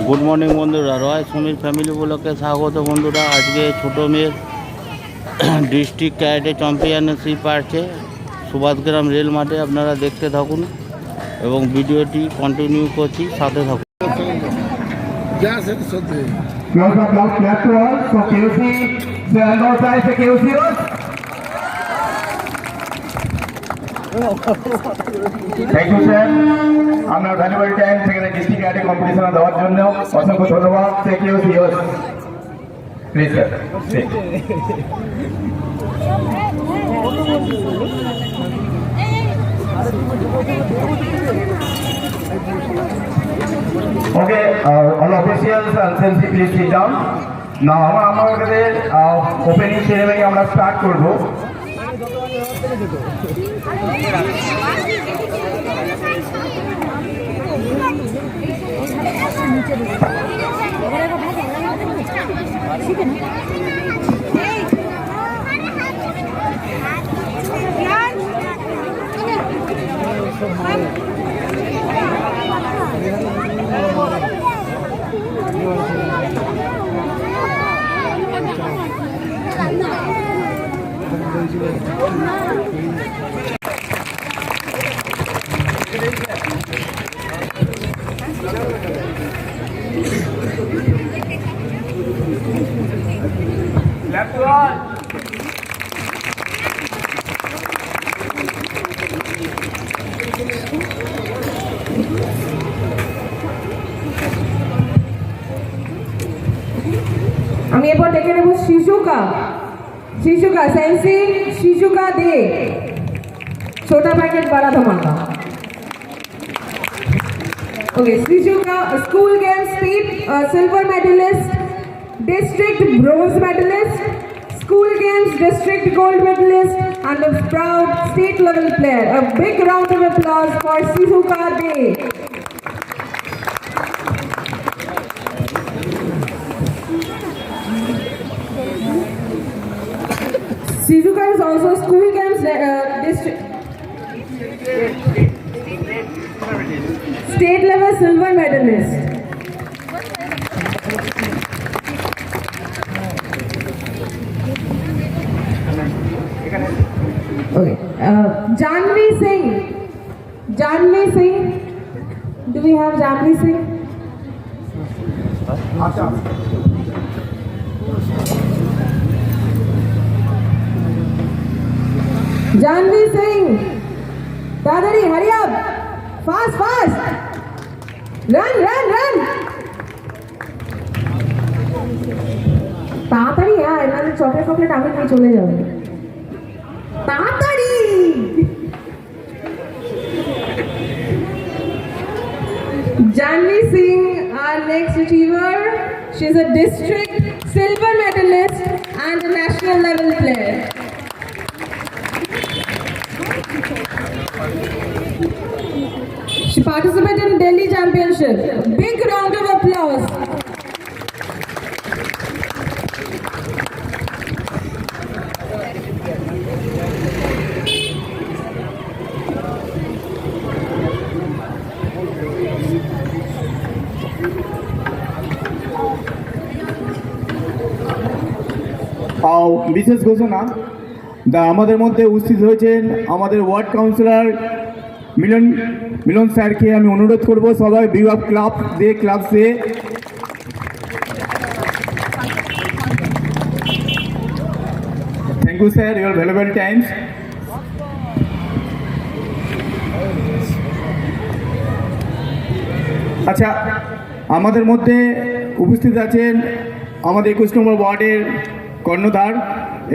Good morning বন্ধুরা, রয় Samir family ব্লকে স্বাগত বন্ধুরা। আজকে ছোটো মেয়ের ডিস্ট্রিক্ট ক্যারেটে চ্যাম্পিয়নশিপ আছে সুভাষগ্রাম রেল মাঠে। আপনারা দেখতে থাকুন এবং ভিডিওটি কন্টিনিউ করছি, সাথে থাকুন। থ্যাংক ইউ স্যার, আপনার ভ্যালুয়েবল টাইম সেখানে ডিস্ট্রিক্ট ক্যাডেট কম্পিটিশনে দেওয়ার জন্য অসংখ্য ধন্যবাদ। থ্যাংক ইউ সিওস please sir. Okay, all officials and CLC please sit down. Now আমাদের ওপেনিং সেরেমনি আমরা স্টার্ট করব। Left one. আমি এরপর দেখে নেব শিশুকা সেন্সি শিশুকা দে छोटा पैकेट बड़ा धमाका। ओके, शिशुका school games state silver medallist, district bronze medalist, school games district gold medalist and a proud state level player. A big round of applause for Shizuka De. Shizuka is also school games district state level silver medalist. Okay, Janvi Singh. Do we have Janvi Singh? Janvi Singh, Dadari, hurry up! Fast! Run! তাড়াতাড়ি আয়, মানে chocolate আমি নিয়ে চলে যাবে। তাড়াতাড়ি! Janvi Singh, our next achiever. She's a district silver medalist and a national level player. She participated in Delhi Championship. Big round of applause. বিশেষ ঘোষণা, আমাদের মধ্যে উপস্থিত হয়েছেন আমাদের ওয়ার্ড কাউন্সিলর মিলন স্যারকে আমি অনুরোধ করব সবাই বিভাগ ক্লাব সে thank you sir, your valuable times. আচ্ছা, আমাদের মধ্যে উপস্থিত আছেন আমাদের 21 নম্বর ওয়ার্ডের কর্ণধার।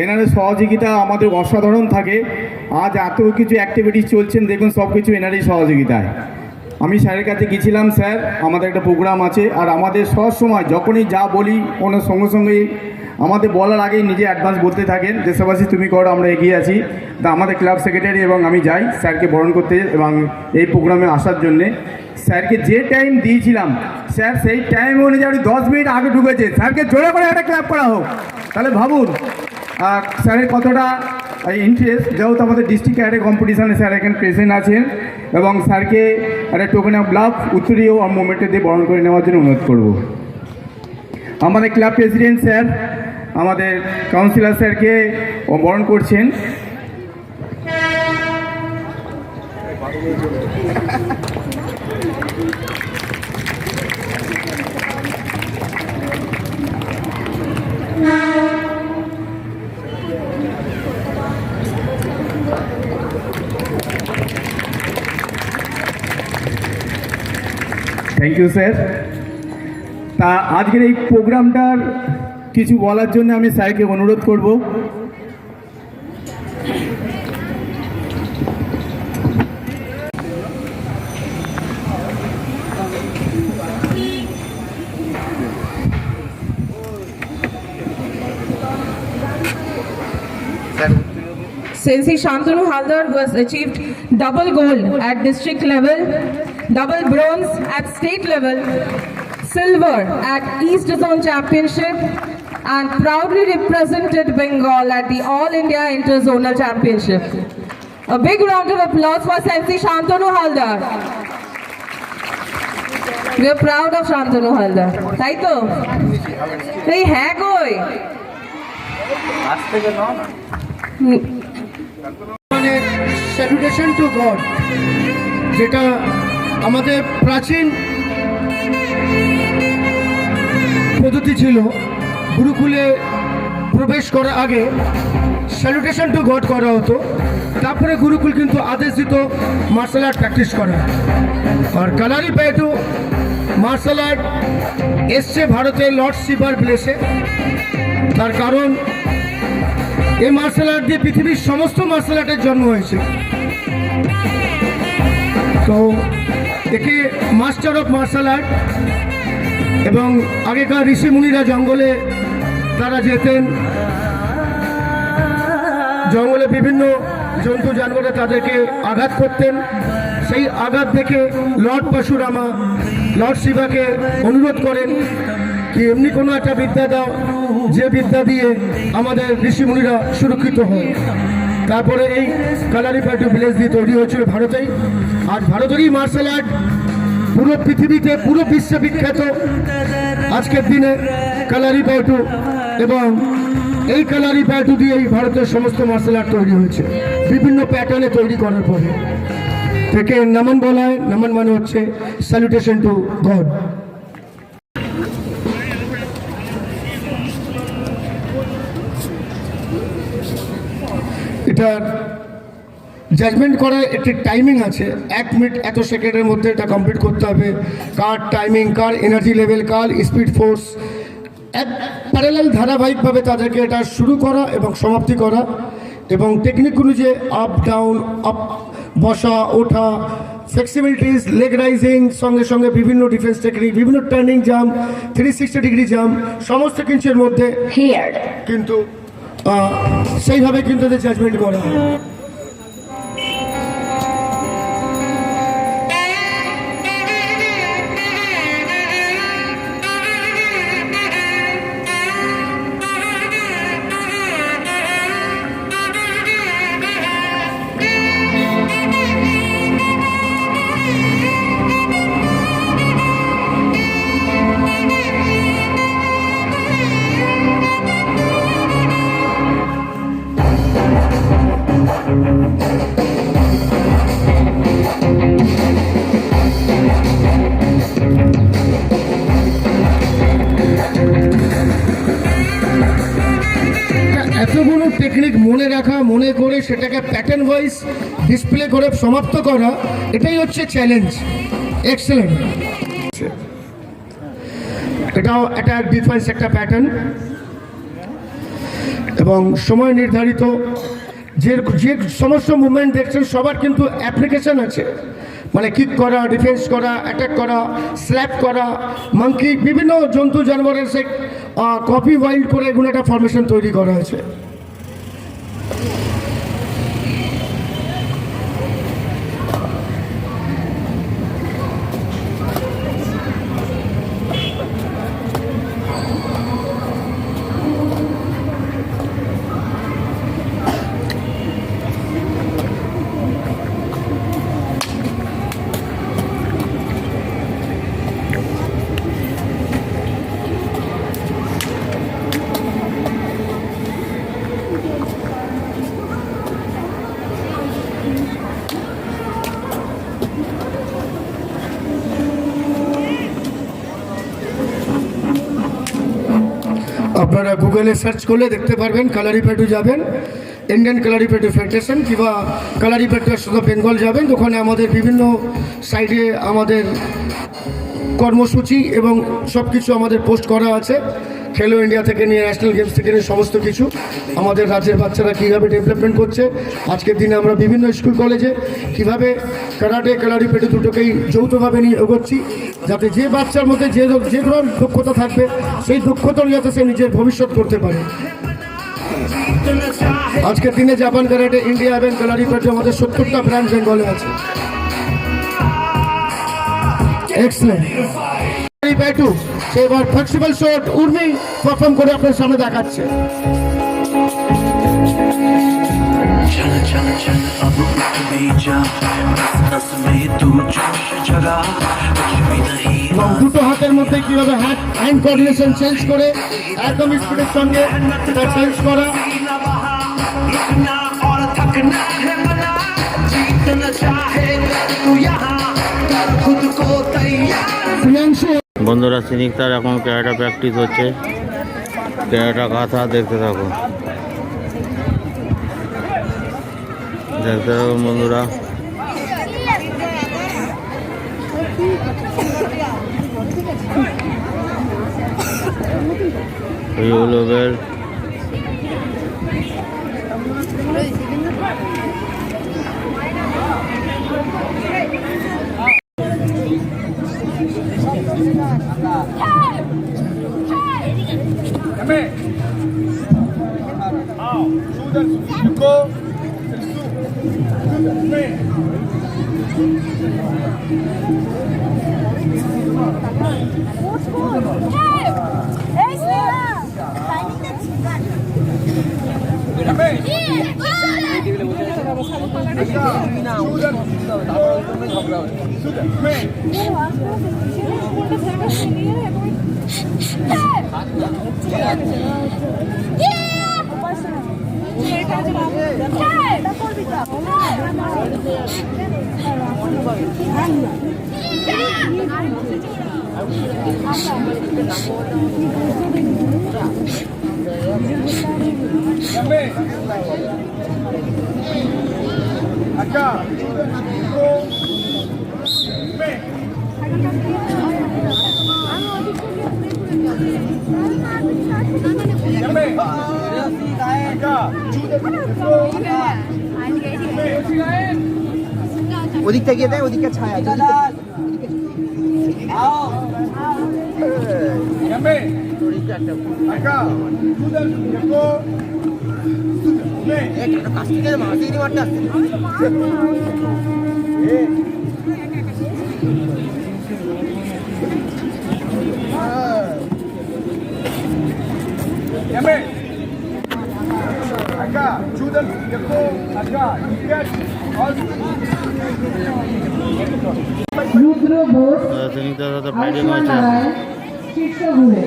এনাদের সহযোগিতা আমাদের অসাধারণ থাকে। আজ এত কিছু অ্যাক্টিভিটিস চলছেন, দেখুন সব কিছু এনারই সহযোগিতায়। আমি স্যারের কাছে গিয়েছিলাম, স্যার আমাদের একটা প্রোগ্রাম আছে, আর আমাদের সব সময় যখনই যা বলি ওনার সঙ্গে সঙ্গেই আমাদের বলার আগেই নিজে অ্যাডভান্স বলতে থাকেন, দেশবাসী তুমি করো, আমরা এগিয়ে আছি। তা আমাদের ক্লাব সেক্রেটারি এবং আমি যাই স্যারকে বরণ করতে এবং এই প্রোগ্রামে আসার জন্যে। স্যারকে যে টাইম দিয়েছিলাম, স্যার সেই টাইম অনুযায়ী 10 মিনিট আগে ঢুকেছে। স্যারকে জোরে করে একটা ক্লাব করা হোক, তাহলে ভাবুন স্যারের কতটা ইন্টারেস্ট, যেহেতু আমাদের ডিস্ট্রিক্ট ক্যাডার কম্পিটিশানে স্যার এখানে প্রেজেন্ট আছেন এবং স্যারকে একটা টোকেন অফ লাভ উত্তরীয় মোমেন্টে দিয়ে বরণ করে নেওয়ার জন্য অনুরোধ করব। আমাদের ক্লাব প্রেসিডেন্ট স্যার আমাদের কাউন্সিলর স্যারকে বরণ করছেন। Thank you sir. তা আজকের এই প্রোগ্রামটার কিছু বলার জন্য আমি স্যারকে অনুরোধ করব। Sensi Shantanu Haldar was achieved double gold at district level, double bronze at state level, silver at East Zone Championship, and proudly represented Bengal at the All India Interzonal Championship. A big round of applause for Sensi Shantanu Haldar. We are proud of Shantanu Haldar. তাই তো? এই হ্যাঁ কই? মানে salutation two god, যেটা আমাদের প্রাচীন পদ্ধতি ছিল। গুরুকুলে প্রবেশ করার আগে স্যালুটেশন টু গড করা হতো, তারপরে গুরুকুল কিন্তু আদেশ দিত মার্শাল আর্ট প্র্যাকটিস করা। আর কালারিপ্যাটু মার্শাল আর্ট এসছে ভারতের লর্ড শিবার ব্লেসে। তার কারণ এই মার্শাল আর্ট দিয়ে পৃথিবীর সমস্ত মার্শাল আর্টের জন্ম হয়েছে। তো একে মাস্টার অফ মার্শাল আর্ট, এবং আগেকার ঋষি মুনিরা জঙ্গলে তারা যেতেন, জঙ্গলে বিভিন্ন জন্তু জানোয়ারে তাদেরকে আঘাত করতেন। সেই আঘাত দেখে লর্ড পরশুরামা লর্ড শিবাকে অনুরোধ করেন কি এমনি কোনো একটা বিদ্যা দাও যে বিদ্যা দিয়ে আমাদের ঋষিমুনিরা সুরক্ষিত হয়। তারপরে এই কালারিপ্যাটু ভিলেজ দিয়ে তৈরি হয়েছিল ভারতেই। আজ ভারতেরই মার্শাল আর্ট পুরো পৃথিবীতে, পুরো বিশ্বে বিখ্যাত আজকের দিনে কালারিপ্যাটু, এবং এই কালারিপ্যাটু দিয়েই ভারতের সমস্ত মার্শাল আর্ট তৈরি হয়েছে বিভিন্ন প্যাটার্নে তৈরি করার পরে। থেকে নমন বলা হয়, নমন মানে হচ্ছে স্যালুটেশন টু গড। এটার জাজমেন্ট করার একটি টাইমিং আছে, 1 মিনিট এত সেকেন্ডের মধ্যে এটা কমপ্লিট করতে হবে। কার টাইমিং, কার এনার্জি লেভেল, কার স্পিড ফোর্স, এক প্যারালাল ধারাবাহিকভাবে তাদেরকে এটা শুরু করা এবং সমাপ্তি করা। এবং টেকনিকগুলো যে আপ ডাউন, আপ বসা ওঠা, ফ্লেক্সিবিলিটিস, লেগ রাইজিং, সঙ্গে সঙ্গে বিভিন্ন ডিফেন্স টেকনিক, বিভিন্ন টার্নিং জাম্প, 360 ডিগ্রি জাম্প, সমস্ত কিছুর মধ্যে কিন্তু সেইভাবে কিন্তু জাজমেন্ট করা হয়। এতগুলো টেকনিক মনে রাখা, মনে করে সেটাকে প্যাটার্ন ওয়াইজ ডিসপ্লে করে সমাপ্ত করা, এটাই হচ্ছে চ্যালেঞ্জ। এক্সেলেন্ট। এটাও একটা ডিফারেন্স, একটা প্যাটার্ন এবং সময় নির্ধারিত। যে সমস্ত মুভমেন্ট দেখছেন সবার কিন্তু অ্যাপ্লিকেশন আছে, মানে কিক করা, ডিফেন্স করা, অ্যাটাক করা, স্ল্যাপ করা, মাঙ্কি, বিভিন্ন জন্তু জানোয়ারের সে কপি ওয়াইল্ড করে এগুলো একটা ফরমেশন তৈরি করা হয়েছে। আপনারা গুগলে সার্চ করলে দেখতে পারবেন। কালারিপেটু যাবেন, ইন্ডিয়ান কালারিপেটু ফেডারেশন কিংবা কালারিপেটু অ্যাসোসিয়েশন অফ বেঙ্গল যাবেন, ওখানে আমাদের বিভিন্ন সাইডে আমাদের কর্মসূচি এবং সব কিছু আমাদের পোস্ট করা আছে। খেলো ইন্ডিয়া থেকে নিয়ে ন্যাশনাল গেমস থেকে নিয়ে সমস্ত কিছু আমাদের রাজ্যের বাচ্চারা কীভাবে ডেভেলপমেন্ট করছে। আজকের দিনে আমরা বিভিন্ন স্কুল কলেজে কীভাবে কারাটে কালারিপেটু দুটোকেই যৌথভাবে নিয়ে এগোচ্ছি, যাতে যে বাচ্চার মধ্যে যে ধরনের দক্ষতা থাকবে সেই দক্ষতা যাতে সে নিজের ভবিষ্যৎ করতে পারে। আজকের দিনে জাপান কারাটে, ইন্ডিয়া এবং কালারিপেটু আমাদের 70টা ব্রাঞ্চ বেঙ্গলে আছে। এক্সেলেন্ট। কালারিপেটু এবার ফ্লেক্সিবল শট উর্মি পারফর্ম করে আপনার সামনে দেখাচ্ছে। चल चल चल अब उठ भी जा, नस नस में तू जोश जगा, कुछ भी नहीं এবং দুটো হাতের মধ্যে কিভাবে হ্যান্ড কোঅর্ডিনেশন চেঞ্জ করে একদম স্পিডের সঙ্গে এটা চেঞ্জ করা। रुकना और थकना है मना, जीतना चाहे तू यहाँ कर खुद को तैयार। প্রিয়াংশু বন্ধুরা সিনিকদার এখন ক্যারাটা প্র্যাকটিস হচ্ছে, ক্যারাটা কাঁথা দেখতে থাকুন, দেখতে থাকুন বন্ধুরা। ইয়েলো বেল্ট, ওদিকটা গিয়ে দেয়, ওদিকটা ছায়া রুদ্র বোস, সিনিকদার সাথে ফাইটিং হচ্ছে। শীর্ষভূমে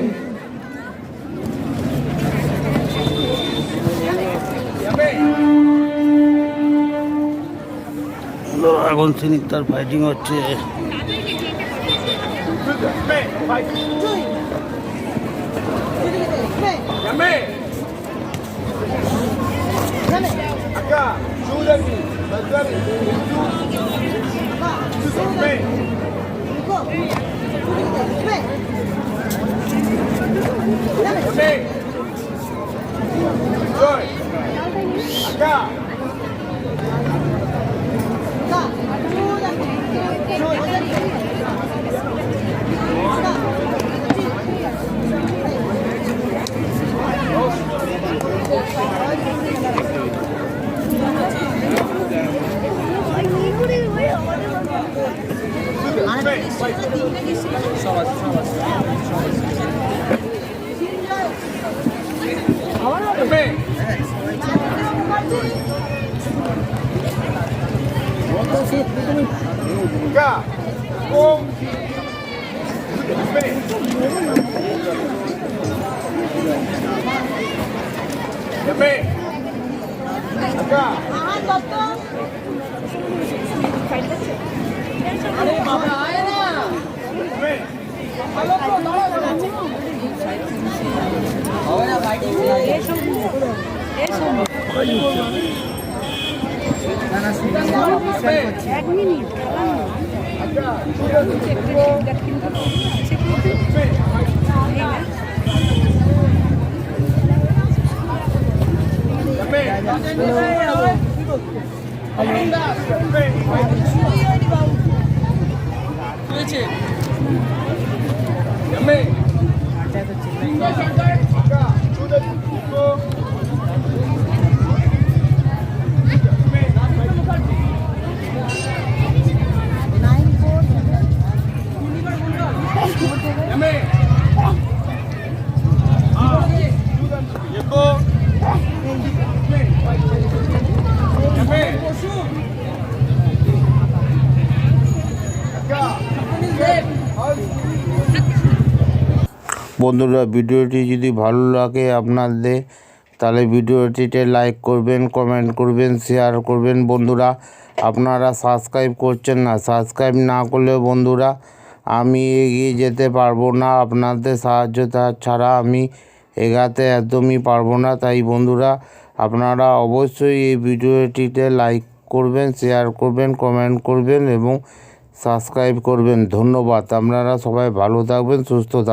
এখন সিনিকদার ফাইটিং হচ্ছে। বন্ধুরা, ভিডিওটি যদি ভালো লাগে আপনাদের, তাহলে ভিডিওটিতে লাইক করবেন, কমেন্ট করবেন, শেয়ার করবেন। বন্ধুরা, আপনারা সাবস্ক্রাইব করছেন না, সাবস্ক্রাইব না করলে বন্ধুরা আমি এগিয়ে যেতে পারবো না। আপনাদের সাহায্য ছাড়া আমি এগাতে একদমই পারবো না। তাই বন্ধুরা, আপনারা অবশ্যই এই ভিডিওটিতে লাইক করবেন, শেয়ার করবেন, কমেন্ট করবেন এবং সাবস্ক্রাইব করবেন। ধন্যবাদ। আপনারা সবাই ভালো থাকবেন, সুস্থ থাকবেন।